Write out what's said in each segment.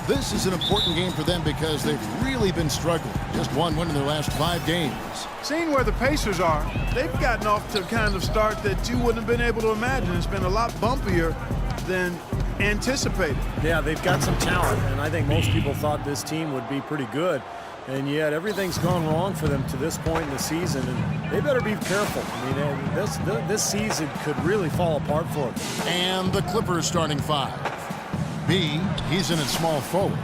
This is an important game for them because they've really been struggling. Just one win in their last 5 games. Seeing where the Pacers are, they've gotten off to a kind of start that you wouldn't have been able to imagine. It's been a lot bumpier than anticipated. Yeah, they've got some talent, and I think most people thought this team would be pretty good. And yet everything's gone wrong for them to this point in the season, and they better be careful. I mean, this season could really fall apart for them. And the Clippers starting 5. B, he's in at small forward.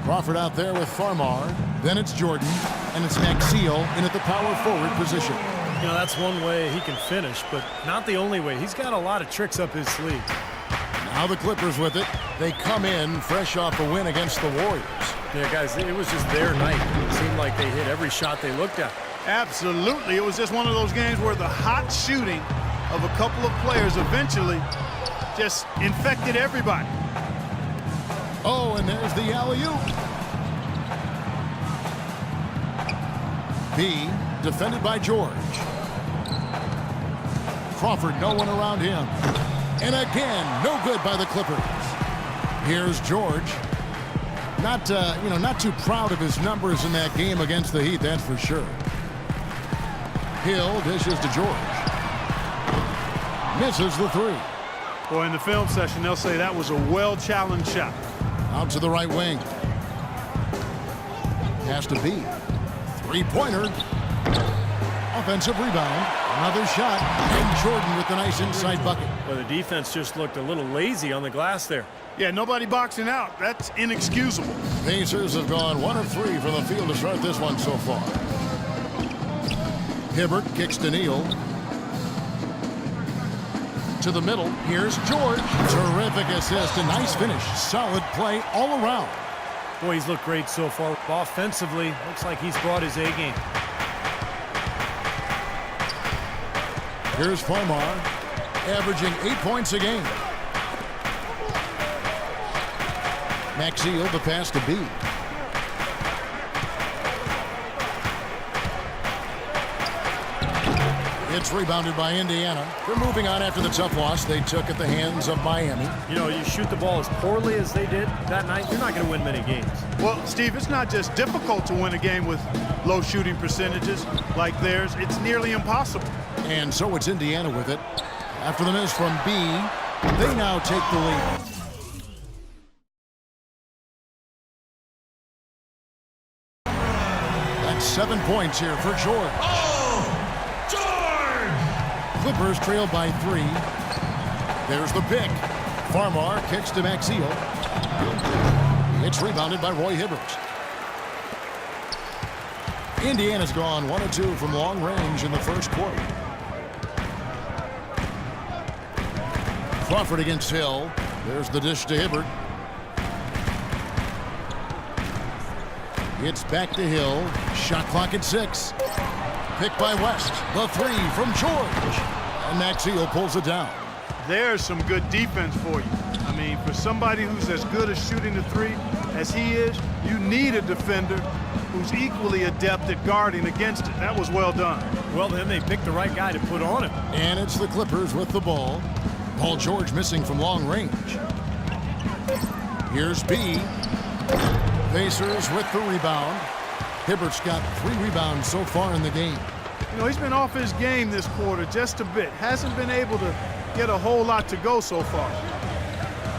Crawford out there with Farmar. Then it's Jordan, and it's Maxey in at the power forward position. You know, that's one way he can finish, but not the only way. He's got a lot of tricks up his sleeve. Now the Clippers with it. They come in fresh off a win against the Warriors. Yeah, guys, it was just their night. It seemed like they hit every shot they looked at. Absolutely. It was just one of those games where the hot shooting of a couple of players eventually just infected everybody. Oh, and there's the alley-oop. B, defended by George. Crawford, no one around him. And again, no good by the Clippers. Here's George. Not too proud of his numbers in that game against the Heat, that's for sure. Hill dishes to George. Misses the 3. Boy, in the film session, they'll say that was a well-challenged shot. Out to the right wing. Has to be. 3-pointer. Offensive rebound. Another shot. And Jordan with the nice inside bucket. Well, the defense just looked a little lazy on the glass there. Yeah, nobody boxing out. That's inexcusable. Pacers have gone 1 of 3 from the field to start this one so far. Hibbert kicks to Neal. To the middle. Here's George. Terrific assist. A nice finish. Solid play all around. Boy, he's looked great so far. Offensively, looks like he's brought his A game. Here's Farmar, averaging 8 points a game. Maxey, the pass to B. It's rebounded by Indiana. They're moving on after the tough loss they took at the hands of Miami. You know, you shoot the ball as poorly as they did that night, you're not going to win many games. Well, Steve, it's not just difficult to win a game with low shooting percentages like theirs. It's nearly impossible. And so it's Indiana with it. After the miss from B, they now take the lead. That's 7 points here for George. Clippers trail by 3. There's the pick. Farmar kicks to Maxey. It's rebounded by Roy Hibbert. Indiana's gone 1 of 2 from long range in the first quarter. Crawford against Hill. There's the dish to Hibbert. It's back to Hill. Shot clock at 6. Picked by West. The 3 from George. And Maxey pulls it down. There's some good defense for you. I mean, for somebody who's as good at shooting the 3 as he is, you need a defender who's equally adept at guarding against it. That was well done. Well, then they picked the right guy to put on him. And it's the Clippers with the ball. Paul George missing from long range. Here's B. Pacers with the rebound. Hibbert's got 3 rebounds so far in the game. You know, he's been off his game this quarter just a bit. Hasn't been able to get a whole lot to go so far.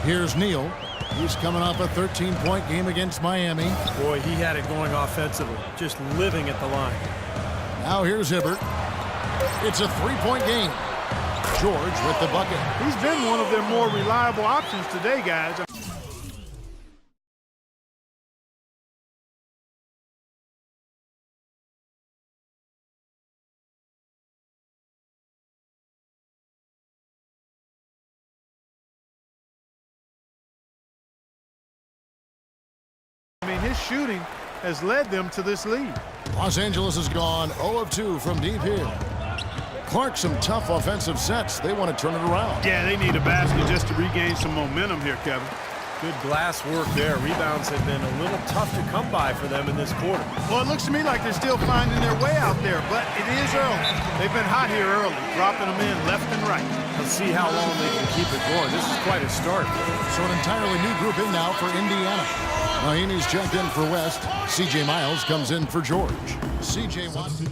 Here's Neal. He's coming off a 13-point game against Miami. Boy, he had it going offensively, just living at the line. Now here's Hibbert. It's a 3-point game. George with the bucket. He's been one of their more reliable options today, guys. I mean, his shooting has led them to this lead. Los Angeles has gone 0 of 2 from deep here. Clark, some tough offensive sets. They want to turn it around. Yeah, they need a basket just to regain some momentum here, Kevin. Good glass work there. Rebounds have been a little tough to come by for them in this quarter. Well, it looks to me like they're still finding their way out there, but it is early. They've been hot here early, dropping them in left and right. Let's see how long they can keep it going. This is quite a start. So an entirely new group in now for Indiana. Mahinmi's checked in for West. C.J. Miles comes in for George. C.J. Watson.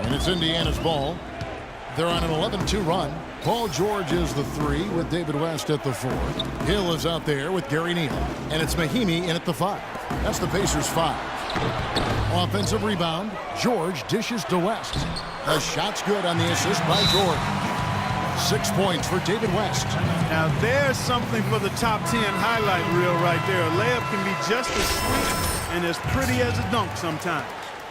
And it's Indiana's ball. They're on an 11-2 run. Paul George is the 3 with David West at the 4. Hill is out there with Gary Neal. And it's Mahinmi in at the 5. That's the Pacers' 5. Offensive rebound. George dishes to West. The shot's good on the assist by George. 6 points for David West. Now there's something for the top 10 highlight reel right there. A layup can be just as sweet and as pretty as a dunk sometimes.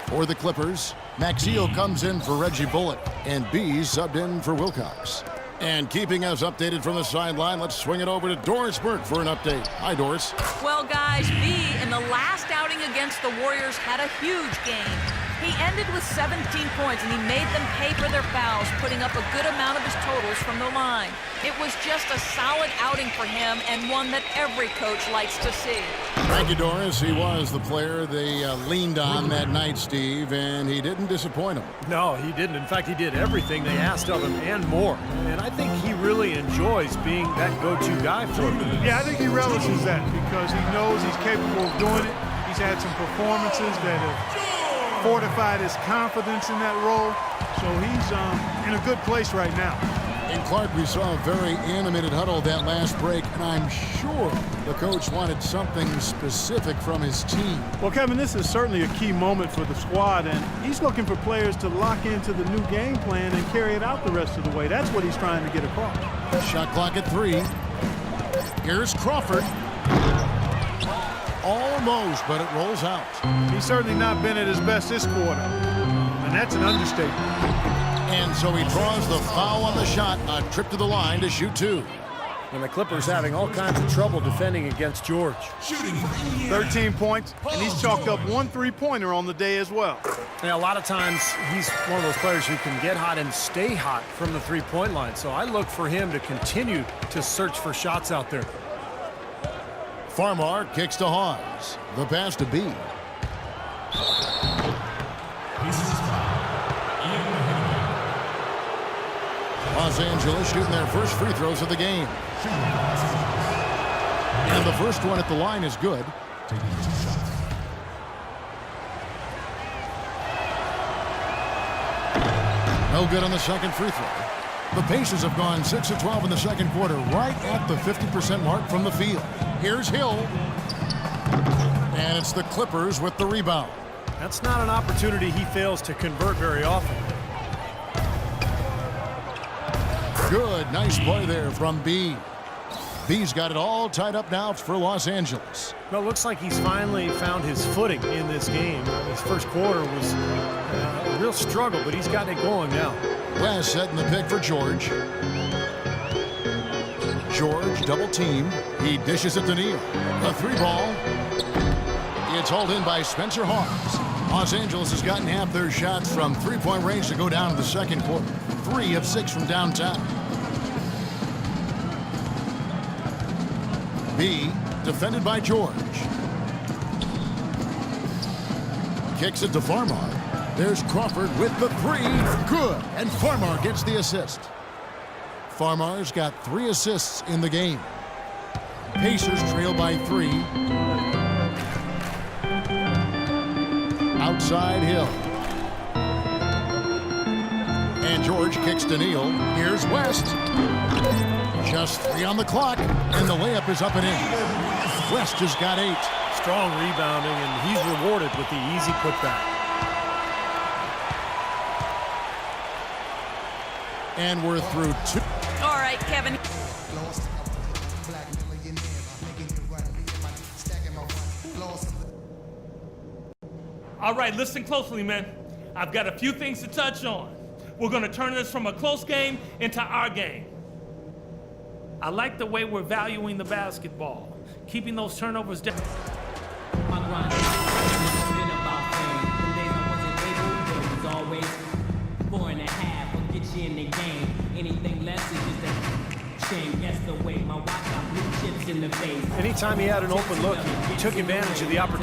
For the Clippers, Maxio comes in for Reggie Bullock, and B subbed in for Wilcox. And keeping us updated from the sideline, let's swing it over to Doris Burke for an update. Hi, Doris. Well, guys, B in the last outing against the Warriors had a huge game. He ended with 17 points, and he made them pay for their fouls, putting up a good amount of his totals from the line. It was just a solid outing for him, and one that every coach likes to see. Thank you, Doris. He was the player they leaned on that night, Steve, and he didn't disappoint them. No, he didn't. In fact, he did everything they asked of him and more. And I think he really enjoys being that go-to guy for them. Yeah, I think he relishes that because he knows he's capable of doing it. He's had some performances that have fortified his confidence in that role, so he's in a good place right now. In Clark, we saw a very animated huddle that last break, and I'm sure the coach wanted something specific from his team. Well, Kevin, this is certainly a key moment for the squad, and he's looking for players to lock into the new game plan and carry it out the rest of the way. That's what he's trying to get across. Shot clock at 3. Here's Crawford. Almost, but it rolls out. He's certainly not been at his best this quarter, and that's an understatement. And so he draws the foul on the shot, a trip to the line to shoot 2. And the Clippers having all kinds of trouble defending against George. 13 points, and he's chalked up 1 3-pointer on the day as well. Yeah, a lot of times he's one of those players who can get hot and stay hot from the three-point line. So I look for him to continue to search for shots out there. Farmar kicks to Hawes. The pass to B. Los Angeles shooting their first free throws of the game. And the first one at the line is good. No good on the second free throw. The Pacers have gone 6 of 12 in the second quarter, right at the 50% mark from the field. Here's Hill. And it's the Clippers with the rebound. That's not an opportunity he fails to convert very often. Good, nice play there from B. B's got it all tied up now for Los Angeles. Well, it looks like he's finally found his footing in this game. His first quarter was a real struggle, but he's gotten it going now. West setting the pick for George. George double teamed. He dishes it to Neal. A 3-ball. It's hauled in by Spencer Hawes. Los Angeles has gotten half their shots from three-point range to go down to the second quarter. 3 of 6 from downtown. B defended by George. Kicks it to Farmar. There's Crawford with the 3. Good. And Farmar gets the assist. Farmar's got 3 assists in the game. Pacers trail by 3. Outside Hill. And George kicks to Neal. Here's West. Just 3 on the clock, and the layup is up and in. West has got 8. Strong rebounding, and he's rewarded with the easy putback. And we're through 2. All right, Kevin. All right, listen closely, man. I've got a few things to touch on. We're going to turn this from a close game into our game. I like the way we're valuing the basketball, keeping those turnovers down. My grind has been about fame. Some days I wasn't able, but it was always 4.5 will get you in the game. Anything less is just a shame. That's the way my watch got blue chips in the face. Anytime he had an open look, he took advantage of the opportunity.